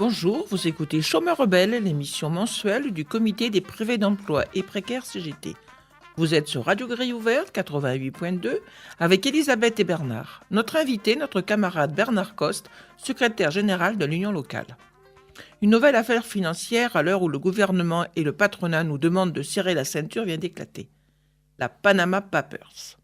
Bonjour, vous écoutez Chômeurs rebelles, l'émission mensuelle du comité des privés d'emploi et précaires CGT. Vous êtes sur Radio Grille Ouverte 88.2 avec Elisabeth et Bernard. Notre invité, notre camarade Bernard Coste, secrétaire général de l'Union locale. Une nouvelle affaire financière à l'heure où le gouvernement et le patronat nous demandent de serrer la ceinture vient d'éclater. La Panama Papers.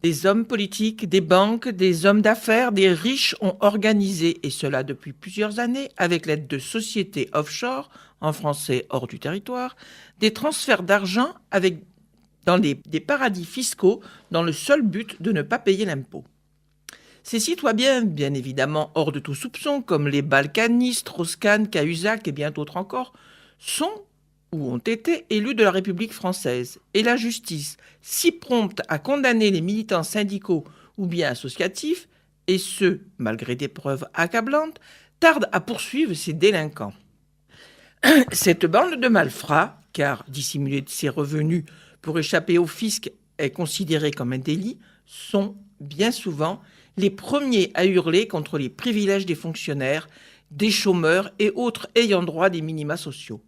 Des hommes politiques, des banques, des hommes d'affaires, des riches ont organisé, et cela depuis plusieurs années, avec l'aide de sociétés offshore, en français hors du territoire, des transferts d'argent dans des paradis fiscaux dans le seul but de ne pas payer l'impôt. Ces citoyens, bien évidemment hors de tout soupçon, comme les Balkany, Strauss-Kahn, Cahuzac et bien d'autres encore, sont ou ont été élus de la République française. Et la justice, si prompte à condamner les militants syndicaux ou bien associatifs, et ce, malgré des preuves accablantes, tarde à poursuivre ces délinquants. Cette bande de malfrats, car dissimuler ses revenus pour échapper au fisc est considéré comme un délit, sont bien souvent les premiers à hurler contre les privilèges des fonctionnaires, des chômeurs et autres ayant droit des minima sociaux.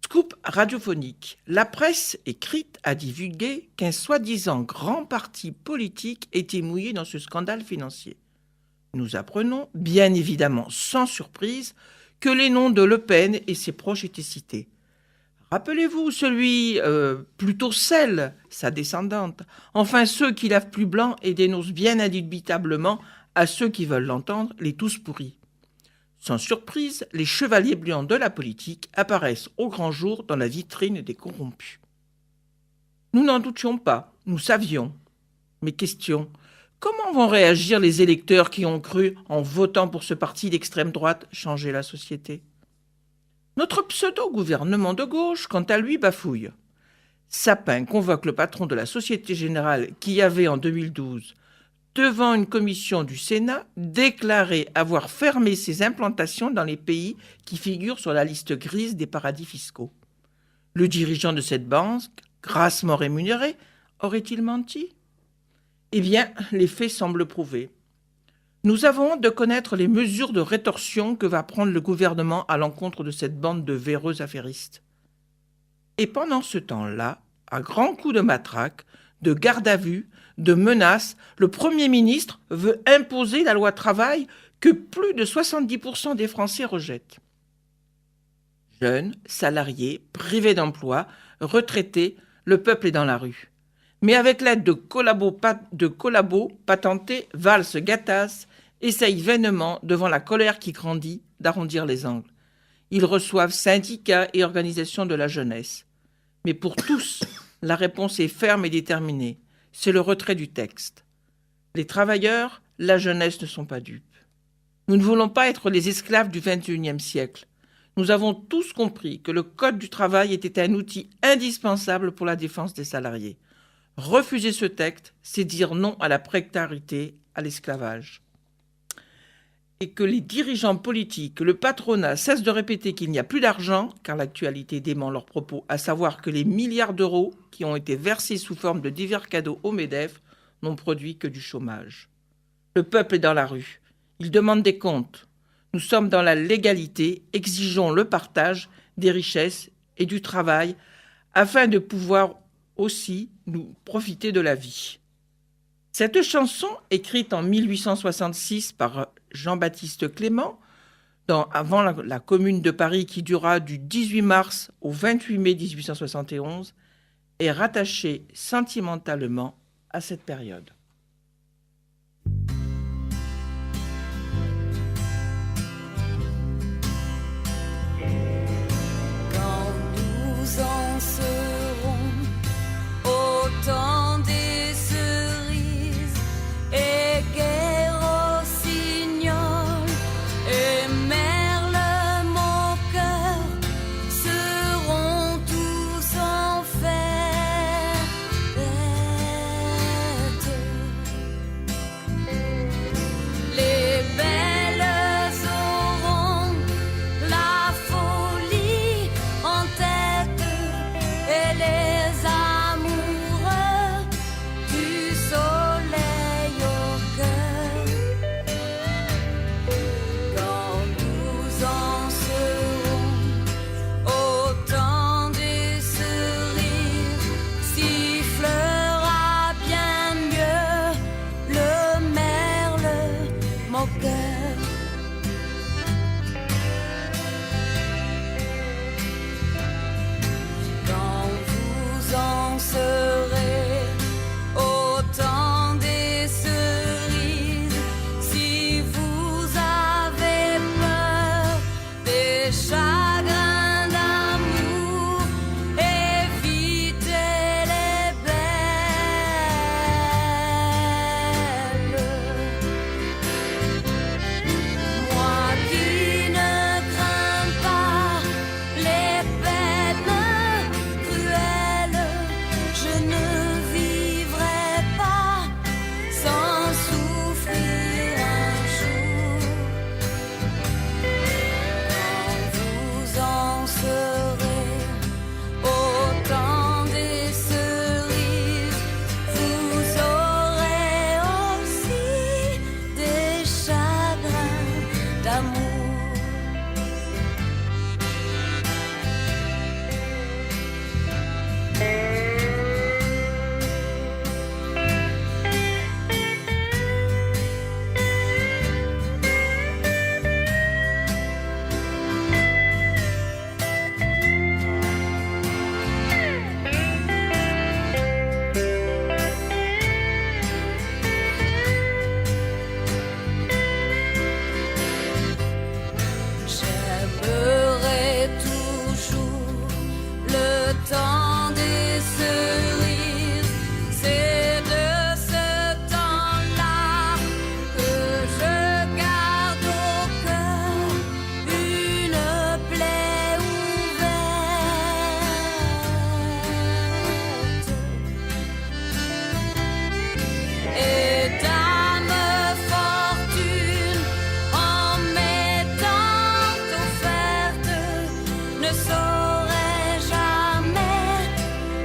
Scoop radiophonique. La presse écrite a divulgué qu'un soi-disant grand parti politique était mouillé dans ce scandale financier. Nous apprenons, bien évidemment sans surprise, que les noms de Le Pen et ses proches étaient cités. Rappelez-vous celui, plutôt celle, sa descendante, enfin ceux qui lavent plus blanc et dénoncent bien indubitablement à ceux qui veulent l'entendre les tous pourris. Sans surprise, les chevaliers blancs de la politique apparaissent au grand jour dans la vitrine des corrompus. Nous n'en doutions pas, nous savions. Mais question, comment vont réagir les électeurs qui ont cru, en votant pour ce parti d'extrême droite, changer la société ? Notre pseudo-gouvernement de gauche, quant à lui, bafouille. Sapin convoque le patron de la Société Générale qui avait en 2012 devant une commission du Sénat, déclaré avoir fermé ses implantations dans les pays qui figurent sur la liste grise des paradis fiscaux. Le dirigeant de cette banque, grassement rémunéré, aurait-il menti ? Eh bien, les faits semblent prouver. Nous avons hâte de connaître les mesures de rétorsion que va prendre le gouvernement à l'encontre de cette bande de véreux affairistes. Et pendant ce temps-là, à grands coups de matraque, de garde à vue, de menaces, le Premier ministre veut imposer la loi travail que plus de 70% des Français rejettent. Jeunes, salariés, privés d'emploi, retraités, le peuple est dans la rue. Mais avec l'aide de collabos patentés, Valls-Gattas essaye vainement, devant la colère qui grandit, d'arrondir les angles. Ils reçoivent syndicats et organisations de la jeunesse. Mais pour tous, la réponse est ferme et déterminée. C'est le retrait du texte. Les travailleurs, la jeunesse ne sont pas dupes. Nous ne voulons pas être les esclaves du XXIe siècle. Nous avons tous compris que le Code du travail était un outil indispensable pour la défense des salariés. Refuser ce texte, c'est dire non à la précarité, à l'esclavage. Et que les dirigeants politiques, le patronat cessent de répéter qu'il n'y a plus d'argent, car l'actualité dément leurs propos, à savoir que les milliards d'euros qui ont été versés sous forme de divers cadeaux au MEDEF n'ont produit que du chômage. Le peuple est dans la rue. Il demande des comptes. Nous sommes dans la légalité, exigeons le partage des richesses et du travail afin de pouvoir aussi nous profiter de la vie. Cette chanson, écrite en 1866 par Jean-Baptiste Clément, avant la Commune de Paris qui dura du 18 mars au 28 mai 1871, est rattachée sentimentalement à cette période. Quand nous en serons au temps des cerises et guerre au signol et merle mon cœur seront tous en fête. temps des cerises. C'est de ce temps-là que je garde au cœur une plaie ouverte. Et dame fortune, en m'étant offerte, ne saurait jamais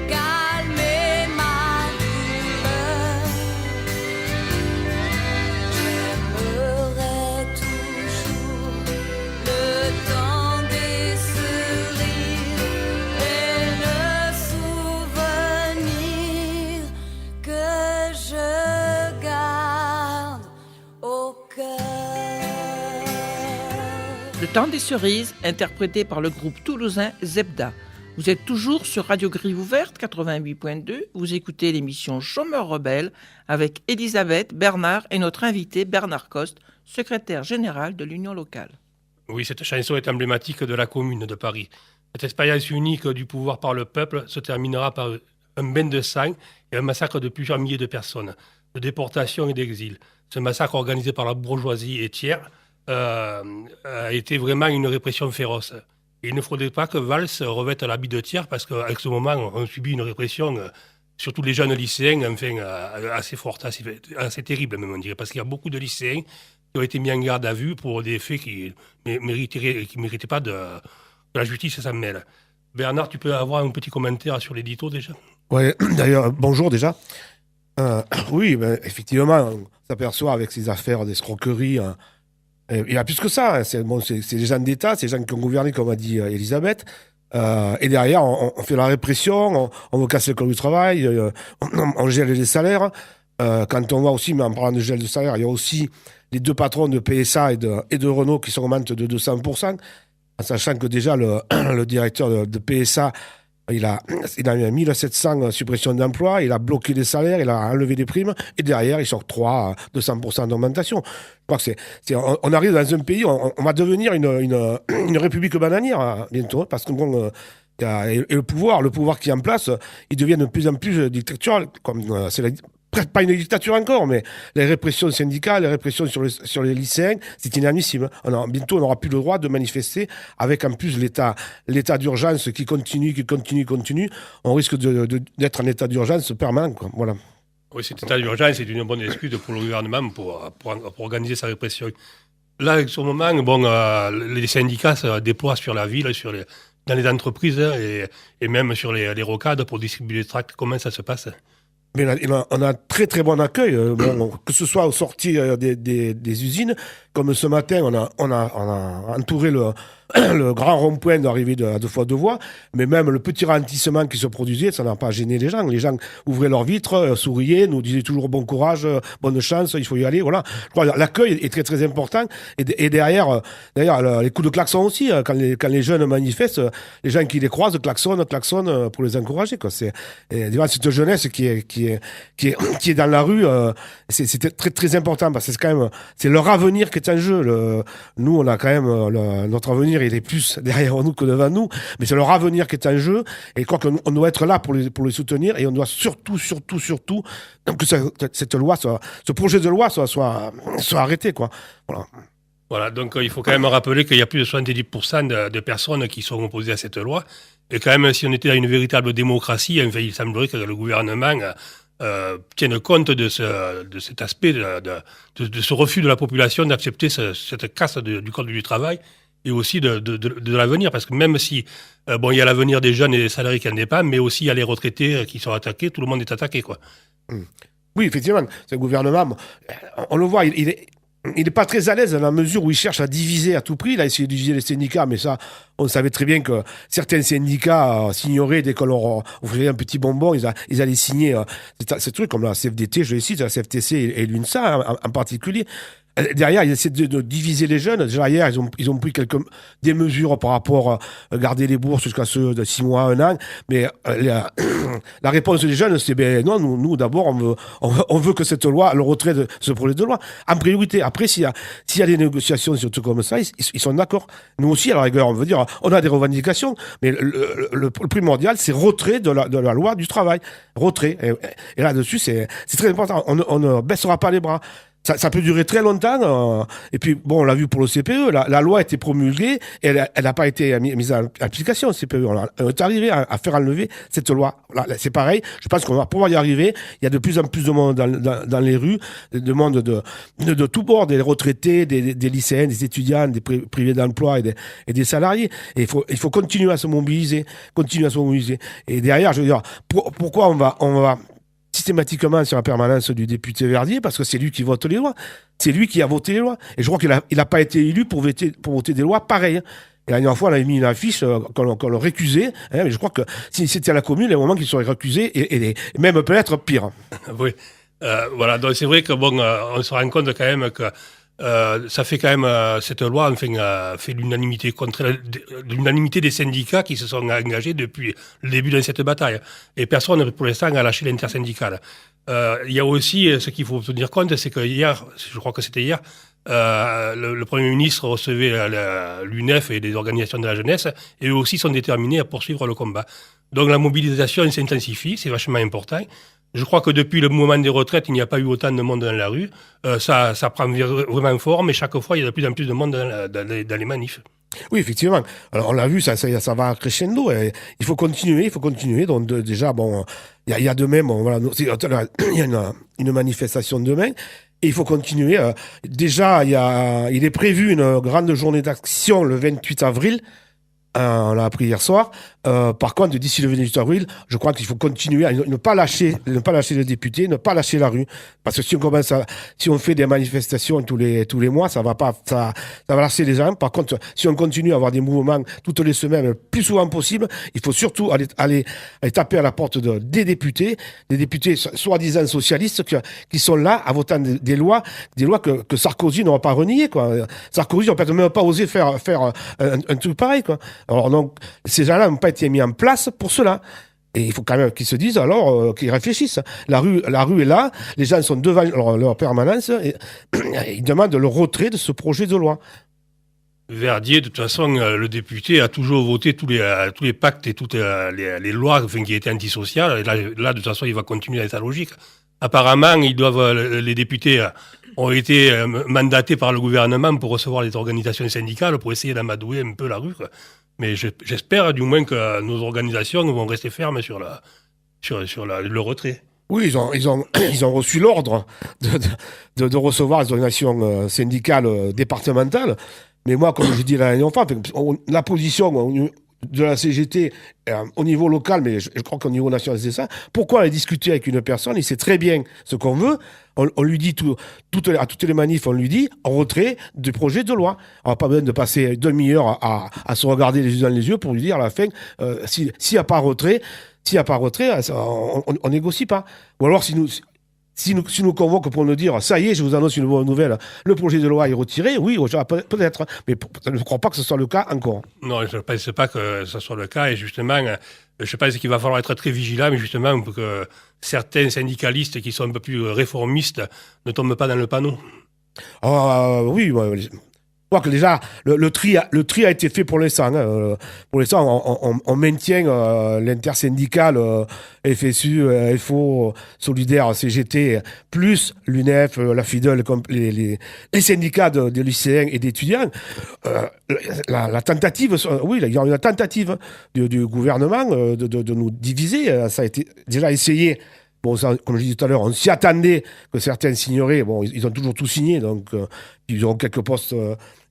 calmer ma douleur. J'aimerais toujours le temps des cerises et le souvenir que je garde au cœur. Le temps des cerises, interprété par le groupe toulousain Zebda. Vous êtes toujours sur Radio Grille Ouverte 88.2. Vous écoutez l'émission Chômeurs Rebelles avec Elisabeth, Bernard et notre invité Bernard Coste, secrétaire général de l'Union locale. Oui, cette chanson est emblématique de la Commune de Paris. Cette expérience unique du pouvoir par le peuple se terminera par un bain de sang et un massacre de plusieurs milliers de personnes, de déportation et d'exil. Ce massacre organisé par la bourgeoisie et tiers a été vraiment une répression féroce. Et il ne faudrait pas que Valls revête l'habit de tiers parce qu'avec ce moment, on subit une répression, surtout les jeunes lycéens, enfin, assez forte, assez terrible même, on dirait, parce qu'il y a beaucoup de lycéens qui ont été mis en garde à vue pour des faits qui ne méritaient pas que la justice s'en mêle. Bernard, tu peux avoir un petit commentaire sur l'édito déjà ? Oui, d'ailleurs, bonjour déjà. Oui, ben, effectivement, on s'aperçoit avec ces affaires d'escroquerie. Il y a plus que ça. Hein. C'est des gens d'État, c'est des gens qui ont gouverné, comme a dit Elisabeth. Et derrière, on fait la répression, on veut casser le code du travail, on gèle les salaires. Quand on voit aussi, mais en parlant de gel de salaire, il y a aussi les deux patrons de PSA et de Renault qui s'augmentent de 200%, en sachant que déjà le directeur de PSA, il a mis 1700 suppressions d'emplois, il a bloqué les salaires, il a enlevé des primes, et derrière, il s'octroie 200% d'augmentation. Je crois que on arrive dans un pays, on va devenir une république bananière bientôt, parce que bon, et le pouvoir qui est en place, il devient de plus en plus dictatorial, comme c'est pas une dictature encore, mais les répressions syndicales, les répressions sur les lycéens, c'est inadmissible. Bientôt, on n'aura plus le droit de manifester avec en plus l'état d'urgence qui continue. On risque d'être en état d'urgence permanent, quoi. Voilà. Oui, cet état d'urgence est une bonne excuse pour le gouvernement pour organiser sa répression. Là, avec ce moment, les syndicats se déploient sur la ville, dans les entreprises et même sur les rocades pour distribuer les tracts. Comment ça se passe ? Mais on a un très très bon accueil, que ce soit aux sorties des usines, comme ce matin, on a entouré le grand rond-point d'arrivée à 2 fois 2 voies, mais même le petit ralentissement qui se produisait, ça n'a pas gêné les gens. Les gens ouvraient leurs vitres, souriaient, nous disaient toujours bon courage, bonne chance, il faut y aller. Voilà. Je crois que l'accueil est très très important. Et derrière, les coups de klaxon aussi, quand les jeunes manifestent, les gens qui les croisent klaxonnent pour les encourager, quoi. C'est cette jeunesse qui est dans la rue, c'est très très important parce que c'est leur avenir qui est en jeu. Nous, on a quand même notre avenir, il est plus derrière nous que devant nous, mais c'est leur avenir qui est en jeu. Et je crois qu'on doit être là pour les soutenir, et on doit surtout que cette loi, ce projet de loi soit arrêté, quoi. Voilà, donc il faut quand même rappeler qu'il y a plus de 70% de personnes qui sont opposées à cette loi. Et quand même, si on était dans une véritable démocratie, enfin, il semblerait que le gouvernement tienne compte de cet aspect, de ce refus de la population d'accepter cette casse du code du travail et aussi de l'avenir. Parce que même si, il y a l'avenir des jeunes et des salariés qui en dépendent, mais aussi il y a les retraités qui sont attaqués, tout le monde est attaqué, quoi. Oui, effectivement, c'est un gouvernement, on le voit, il n'est pas très à l'aise dans la mesure où il cherche à diviser à tout prix. Il a essayé de diviser les syndicats, mais ça, on savait très bien que certains syndicats signeraient dès qu'on leur offrait un petit bonbon, ils allaient signer ces trucs comme la CFDT, je les cite, la CFTC et l'UNSA en particulier. Derrière, ils essaient de diviser les jeunes. Déjà hier, ils ont pris des mesures par rapport à garder les bourses jusqu'à ceux de 6 mois, 1 an. Mais la réponse des jeunes, c'est ben non, nous d'abord, on veut que cette loi, le retrait de ce projet de loi, en priorité. Après, s'il y a des négociations surtout comme ça, ils sont d'accord. Nous aussi, à la rigueur, on veut dire, on a des revendications, mais le primordial, c'est retrait de la loi du travail. Retrait. Et là-dessus, c'est très important. On ne baissera pas les bras. Ça peut durer très longtemps. Et puis, bon, on l'a vu pour le CPE. La loi a été promulguée et elle n'a pas été mise en application, le CPE. On est arrivé à faire enlever cette loi. Là, c'est pareil. Je pense qu'on va pouvoir y arriver. Il y a de plus en plus de monde dans les rues, de monde de tout bord, des retraités, des lycéens, des étudiants, des privés d'emploi et des salariés. Et il faut continuer à se mobiliser. Et derrière, je veux dire, pourquoi on va systématiquement sur la permanence du député Verdier, parce que c'est lui qui vote les lois. C'est lui qui a voté les lois. Et je crois qu'il a pas été élu pour voter des lois pareilles. Et la dernière fois, on avait mis une affiche qu'on le récusait. Mais je crois que si c'était à la commune, il y a un moment qu'il serait récusé et même peut-être pire. Oui. Voilà. Donc c'est vrai que bon, on se rend compte quand même que ça fait quand même cette loi fait l'unanimité des syndicats qui se sont engagés depuis le début de cette bataille. Et personne pour l'instant n'a lâché l'intersyndicale. Il y a aussi ce qu'il faut tenir compte, c'est que hier, je crois que c'était hier, le Premier ministre recevait l'UNEF et les organisations de la jeunesse, et eux aussi sont déterminés à poursuivre le combat. Donc la mobilisation s'intensifie, c'est vachement important. Je crois que depuis le moment des retraites, il n'y a pas eu autant de monde dans la rue. Ça prend vraiment forme, et chaque fois, il y a de plus en plus de monde dans les manifs. Oui, effectivement. Alors, on l'a vu, ça va crescendo. Et il faut continuer. Donc, déjà, bon, il y a demain, bon, voilà, il y a une manifestation demain. Et il faut continuer. Déjà, il est prévu une grande journée d'action le 28 avril. On l'a appris hier soir. Par contre, d'ici le 28 avril, je crois qu'il faut continuer à ne pas lâcher les députés, ne pas lâcher la rue. Parce que si on fait des manifestations tous les mois, ça va lâcher les gens. Par contre, si on continue à avoir des mouvements toutes les semaines, le plus souvent possible, il faut surtout aller taper à la porte des députés soi-disant socialistes qui sont là à voter des lois que Sarkozy n'aura pas reniées, quoi. Sarkozy n'a peut-être même pas osé faire un truc pareil, quoi. Alors donc, ces gens-là n'ont pas été mis en place pour cela. Et il faut quand même qu'ils se disent, alors, qu'ils réfléchissent. La rue est là, les gens sont devant leur permanence, et ils demandent le retrait de ce projet de loi. Verdier, de toute façon, le député a toujours voté tous les pactes et toutes les lois qui étaient antisociales. Et là, de toute façon, il va continuer dans sa logique. Apparemment, les députés ont été mandatés par le gouvernement pour recevoir les organisations syndicales pour essayer d'amadouer un peu la rue, quoi. Mais j'espère du moins que nos organisations vont rester fermes sur le retrait. Oui, ils ont reçu l'ordre de recevoir les organisations syndicales départementales. Mais moi, comme je dis la dernière fois, la position de la CGT au niveau local, mais je crois qu'au niveau national, c'est ça. Pourquoi aller discuter avec une personne? Il sait très bien ce qu'on veut. On lui dit à toutes les manifs, on lui dit en retrait du projet de loi. On n'a pas besoin de passer une demi-heure à se regarder les yeux dans les yeux pour lui dire à la fin, s'il n'y a pas retrait, on négocie pas. Ou alors si nous convoquent pour nous dire, ça y est, je vous annonce une bonne nouvelle, le projet de loi est retiré, oui, peut-être, mais je ne crois pas que ce soit le cas encore. Non, je ne pense pas que ce soit le cas, et justement, je pense qu'il va falloir être très vigilant, mais justement, pour que certains syndicalistes qui sont un peu plus réformistes ne tombent pas dans le panneau. Oui, je crois que déjà, le tri a été fait pour l'instant. Pour l'instant, on maintient l'intersyndicale FSU, FO, Solidaire, CGT, plus l'UNEF, la FIDEL, les syndicats des lycéens et d'étudiants. La tentative, oui, il y a une tentative du gouvernement de nous diviser. Ça a été déjà essayé. Bon, ça, comme je disais tout à l'heure, on s'y attendait que certains signeraient. Bon, ils ont toujours tout signé, donc ils auront quelques postes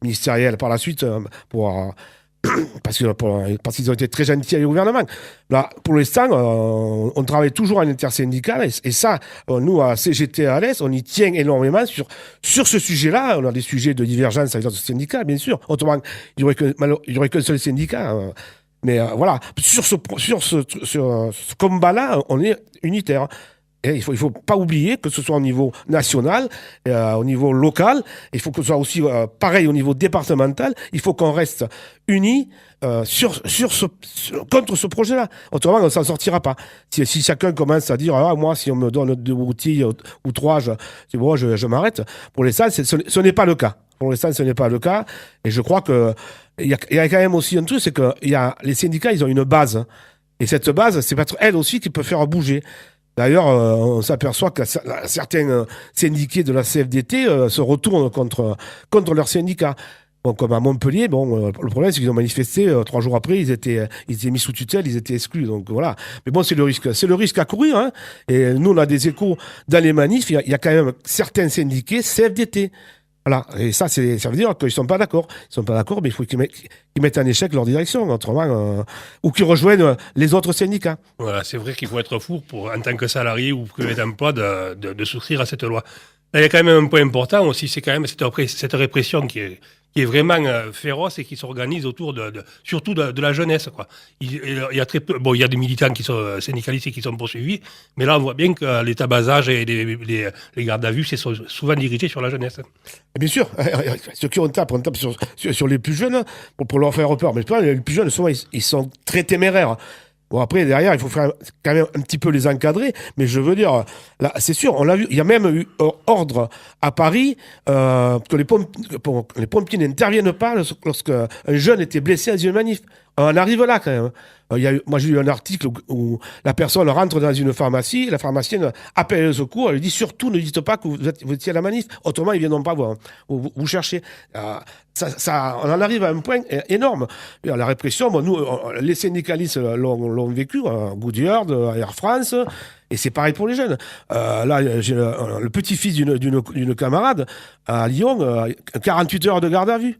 ministériels par la suite parce qu'ils ont été très gentils avec le gouvernement. Là, pour l'instant, on travaille toujours en intersyndical et ça, nous, à CGT et à l'Est, on y tient énormément sur ce sujet-là. On a des sujets de divergence avec d'autres syndicats, bien sûr. Autrement, il n'y aurait qu'un seul syndicat. Mais voilà, sur ce combat-là, on est unitaire. il faut pas oublier que ce soit au niveau national, au niveau local, il faut que ce soit aussi pareil au niveau départemental. Il faut qu'on reste unis contre ce projet-là. Autrement, on ne s'en sortira pas. Si chacun commence à dire moi, si on me donne 2 outils ou 3, je m'arrête. Pour l'instant, ce n'est pas le cas. Pour l'instant, ce n'est pas le cas. Et je crois que il y a quand même aussi un truc, c'est que les syndicats, ils ont une base. Hein. Et cette base, c'est peut-être elle aussi qui peut faire bouger. D'ailleurs, on s'aperçoit que certains syndiqués de la CFDT se retournent contre leurs syndicats. Bon, comme à Montpellier, le problème, c'est qu'ils ont manifesté 3 jours après, ils étaient mis sous tutelle, ils étaient exclus. Donc voilà. Mais bon, c'est le risque à courir. Hein. Et nous, on a des échos dans les manifs. Il y a quand même certains syndiqués CFDT. Voilà. Et ça veut dire qu'ils sont pas d'accord. Ils sont pas d'accord, mais il faut qu'ils mettent en échec leur direction, autrement, ou qu'ils rejoignent les autres syndicats. Voilà, c'est vrai qu'il faut être fou en tant que salarié ou privé d'emploi de souscrire à cette loi. Là, il y a quand même un point important aussi, c'est quand même cette répression qui est vraiment féroce et qui s'organise autour surtout de la jeunesse, quoi. Il y a très peu, il y a des militants qui sont syndicalistes et qui sont poursuivis, mais là, on voit bien que les tabasages et les gardes à vue, c'est souvent dirigé sur la jeunesse. Et bien sûr, ceux qui on tape sur les plus jeunes pour leur faire peur. Mais les plus jeunes, souvent, ils sont très téméraires. Bon, après, derrière, il faut quand même un petit peu les encadrer. Mais je veux dire, là, c'est sûr, on l'a vu, il y a même eu ordre à Paris que les pompiers n'interviennent pas lorsqu'un jeune était blessé dans une manif. On arrive là, quand même. Moi, j'ai lu un article où la personne rentre dans une pharmacie, la pharmacienne appelle le secours, elle lui dit surtout ne dites pas que vous étiez à la manif, autrement ils ne viendront pas vous chercher. On en arrive à un point énorme. La répression, nous, les syndicalistes l'ont vécu, Goodyear, Air France, et c'est pareil pour les jeunes. Là, j'ai le petit-fils d'une camarade à Lyon, 48 heures de garde à vue.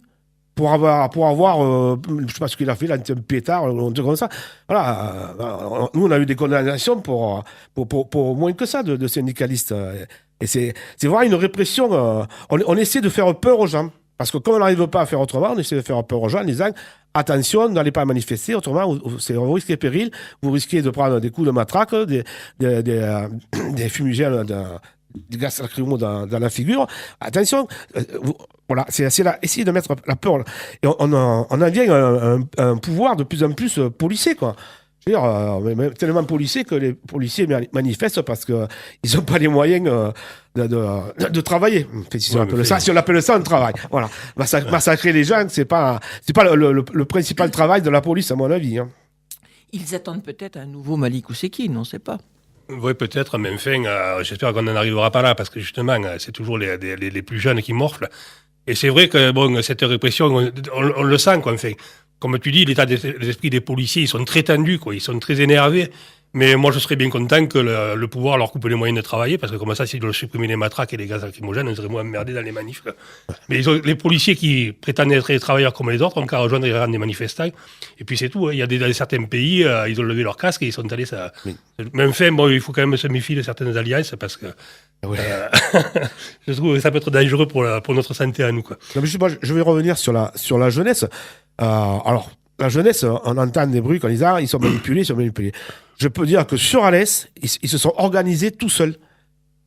Pour avoir je sais pas ce qu'il a fait, là, un pétard, un truc comme ça. Voilà, nous, on a eu des condamnations pour moins que ça de syndicalistes. Et c'est vraiment une répression. On essaie de faire peur aux gens. Parce que comme on n'arrive pas à faire autrement, on essaie de faire peur aux gens en disant attention, n'allez pas manifester, autrement, vous risquez péril, vous risquez de prendre des coups de matraque, des fumigènes, des gaz lacrymaux dans la figure. Attention, voilà, c'est là, essayer de mettre la peur. Et on en vient à un pouvoir de plus en plus policé, quoi. Je veux dire, tellement policé que les policiers manifestent parce qu'ils n'ont pas les moyens de travailler. Si on appelle ça un travail. Voilà. Massacrer les gens, c'est pas le principal travail de la police, à mon avis. Hein. Ils attendent peut-être un nouveau Malik Oussekine, on ne sait pas. Oui, peut-être, mais enfin, j'espère qu'on n'en arrivera pas là, parce que justement, c'est toujours les plus jeunes qui morflent. Et c'est vrai que cette répression, on le sent, quoi, enfin. Comme tu dis, l'état d'esprit des policiers, ils sont très tendus, quoi, ils sont très énervés. Mais moi, je serais bien content que le pouvoir leur coupe les moyens de travailler, parce que comme ça, s'ils doivent supprimer les matraques et les gaz lacrymogènes, on serait moins emmerdés dans les manifs, quoi. Mais les policiers qui prétendent être des travailleurs comme les autres ont qu'à rejoindre les rangs des manifestants. Et puis c'est tout. Hein. Il y a dans certains pays, ils ont levé leur casque et ils sont allés. Oui. Mais enfin, il faut quand même se méfier de certaines alliances, parce que oui. Je trouve que ça peut être dangereux pour notre santé à nous, quoi. Non, mais je vais revenir sur la jeunesse. Alors, la jeunesse, on entend des bruits quand ils sont manipulés, Je peux dire que sur Alès, ils se sont organisés tout seuls.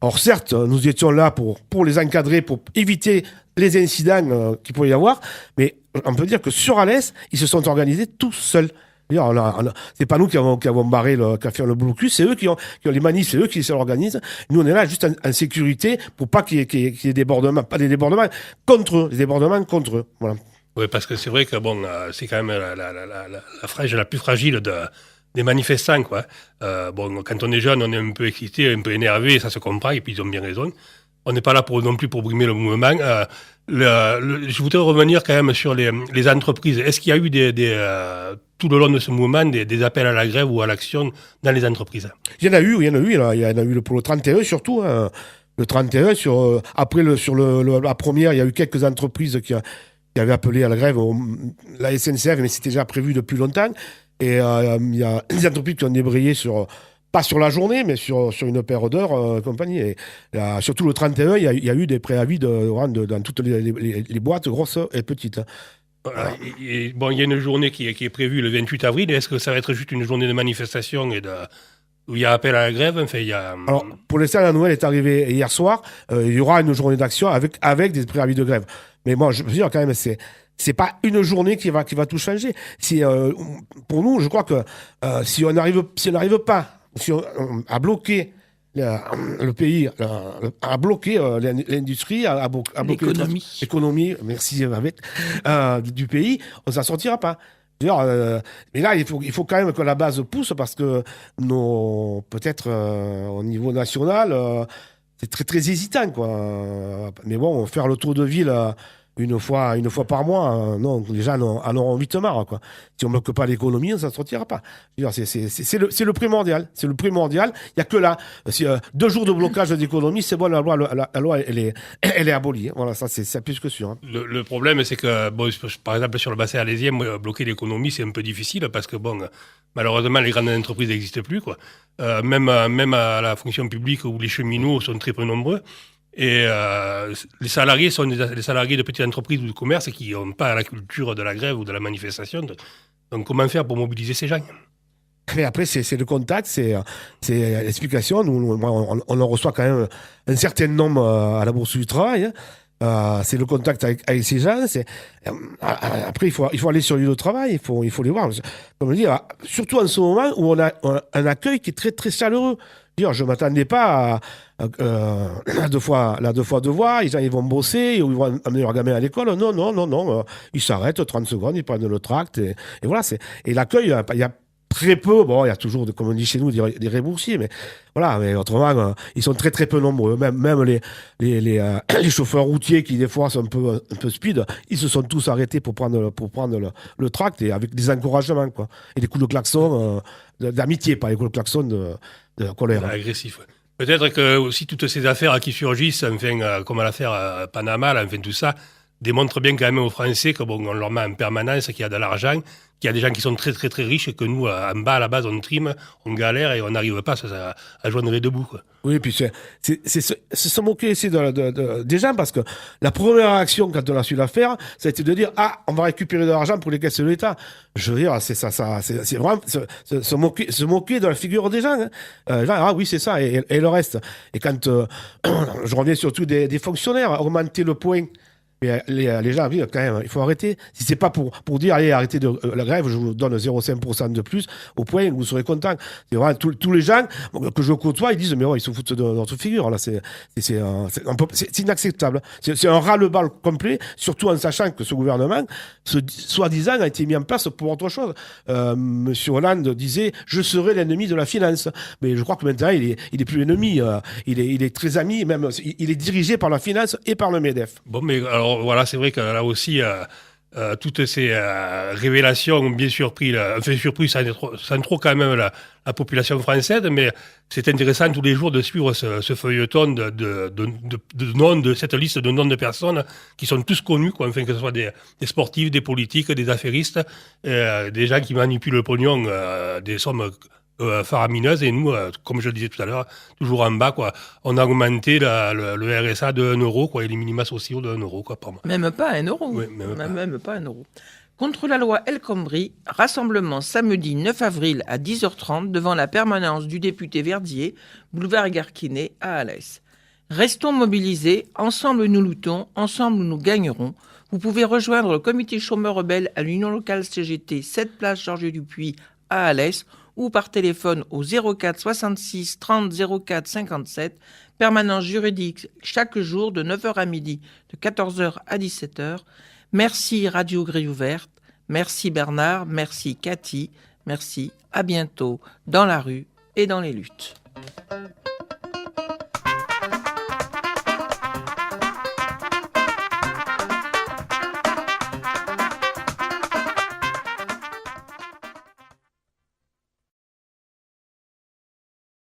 Alors certes, nous étions là pour les encadrer, pour éviter les incidents qu'il pourrait y avoir, mais on peut dire que sur Alès, ils se sont organisés tout seuls. C'est pas nous qui avons barré qui a fait le blocus, c'est eux qui ont les manifs, c'est eux qui s'organisent. Nous, on est là juste en sécurité pour pas qu'il y ait des débordements, pas des débordements contre eux, des débordements contre eux. Voilà. Oui, parce que c'est vrai que c'est quand même la frage la plus fragile des manifestants, quoi. Quand on est jeune, on est un peu excité, un peu énervé, ça se comprend, et puis ils ont bien raison. On n'est pas là non plus pour brimer le mouvement. Je voudrais revenir quand même sur les entreprises. Est-ce qu'il y a eu tout le long de ce mouvement des appels à la grève ou à l'action dans les entreprises? Il y en a eu. Il y en a eu pour le 31 surtout. Hein. Le 31, après la première, il y a eu quelques entreprises qui avaient appelé à la grève, la SNCF, mais c'était déjà prévu depuis longtemps. Et il y a des entreprises qui ont débrayé pas sur la journée, mais sur une paire d'heures, compagnie. Et surtout le 31, il y a eu des préavis dans toutes les boîtes, grosses et petites. Voilà. Il y a une journée qui est prévue le 28 avril. Est-ce que ça va être juste une journée de manifestation et où il y a appel à la grève. Enfin, il y a... Alors, pour l'instant, la nouvelle est arrivée hier soir. Il y aura une journée d'action avec des préavis de grève. Mais moi, je veux dire, quand même, c'est pas une journée qui va tout changer. Pour nous, je crois que si on n'arrive pas à bloquer le pays, à bloquer l'industrie, à bloquer l'économie, merci, du pays, on s'en sortira pas. D'ailleurs, mais là, il faut quand même que la base pousse parce que peut-être au niveau national, c'est très très hésitant, quoi. Mais bon, faire le tour de ville une fois par mois, non, les gens en auront vite marre, quoi. Si on ne bloque pas l'économie, on ne s'en sortira pas. Je veux dire, c'est le primordial. C'est le primordial. Il n'y a que là. 2 jours de blocage d'économie, c'est bon, la loi elle est abolie. Hein. Voilà, ça, c'est plus que sûr. Hein. Le problème, c'est que, bon, par exemple, sur le bassin alésien, bloquer l'économie, c'est un peu difficile parce que, bon, malheureusement, les grandes entreprises n'existent plus, quoi. Même à la fonction publique où les cheminots sont très peu nombreux. Et les salariés sont les salariés de petites entreprises ou de commerce qui n'ont pas la culture de la grève ou de la manifestation. Donc, comment faire pour mobiliser ces gens ? Mais après, c'est le contact, c'est l'explication. On en reçoit quand même un certain nombre à la Bourse du Travail. Hein. C'est le contact avec ces gens. Après, il faut aller sur le lieu de travail. Il faut les voir. Comme je dis, surtout en ce moment où on a un accueil qui est très, très chaleureux. Je ne m'attendais pas à 2 fois devoir, les gens ils vont bosser, ils vont amener leur gamin à l'école. Non. Ils s'arrêtent 30 secondes, ils prennent le tract. Et voilà. Et l'accueil, il y a très peu, bon, il y a toujours, comme on dit chez nous, des réboursiers, mais voilà, mais autrement, ils sont très très peu nombreux. Même les chauffeurs routiers qui des fois sont un peu speed, ils se sont tous arrêtés pour prendre le tract et avec des encouragements, quoi. Et des coups de klaxon d'amitié, pas des coups de klaxon de colère. Agressif. Ouais. Peut-être que aussi toutes ces affaires qui surgissent, enfin, comme l'affaire Panama, enfin tout ça, démontre bien quand même aux Français que bon, on leur met en permanence qu'il y a de l'argent, qu'il y a des gens qui sont très très très riches et que nous, en bas à la base, on trime, on galère et on n'arrive pas à joindre les deux bouts, quoi. Oui, puis c'est se moquer aussi des gens parce que la première réaction quand on a su l'affaire, ça a été de dire on va récupérer de l'argent pour les caisses de l'État. Je veux dire, c'est vraiment se moquer de la figure des gens. Hein. Oui, c'est ça et le reste. Et quand je reviens surtout des fonctionnaires, augmenter le point. Mais les gens, quand même, il faut arrêter. Si c'est pas pour dire, allez, arrêtez la grève, je vous donne 0,5% de plus, au point où vous serez content. C'est vraiment tous les gens que je côtoie, ils disent, mais ouais, ils se foutent de notre figure. Là, c'est inacceptable. C'est un ras-le-bas complet, surtout en sachant que ce gouvernement, soi-disant, a été mis en place pour autre chose. Monsieur Hollande disait, je serai l'ennemi de la finance. Mais je crois que maintenant, il est plus ennemi. Il est très ami, même, il est dirigé par la finance et par le MEDEF. Bon, mais alors voilà, c'est vrai que là aussi, toutes ces révélations ont bien surpris, sans trop quand même la population française, mais c'est intéressant tous les jours de suivre ce feuilleton de cette liste de noms de personnes qui sont tous connus, quoi, enfin, que ce soit des sportifs, des politiques, des affairistes, des gens qui manipulent le pognon, des sommes faramineuses, et nous, comme je le disais tout à l'heure, toujours en bas, quoi. On a augmenté le RSA de 1 euro, quoi, et les minima sociaux de 1 euro, quoi, par mois. Même pas 1 euro. Oui, même pas 1 euro. Contre la loi El Khomri, rassemblement samedi 9 avril à 10h30 devant la permanence du député Verdier, boulevard Garquinet à Alès. Restons mobilisés, ensemble nous luttons, ensemble nous gagnerons. Vous pouvez rejoindre le comité chômeurs rebelles à l'Union locale CGT 7 place Georges Dupuis à Alès ou par téléphone au 04 66 30 04 57, permanence juridique chaque jour de 9h à midi, de 14h à 17h. Merci Radio Grille Ouverte, merci Bernard, merci Cathy, merci, à bientôt dans la rue et dans les luttes.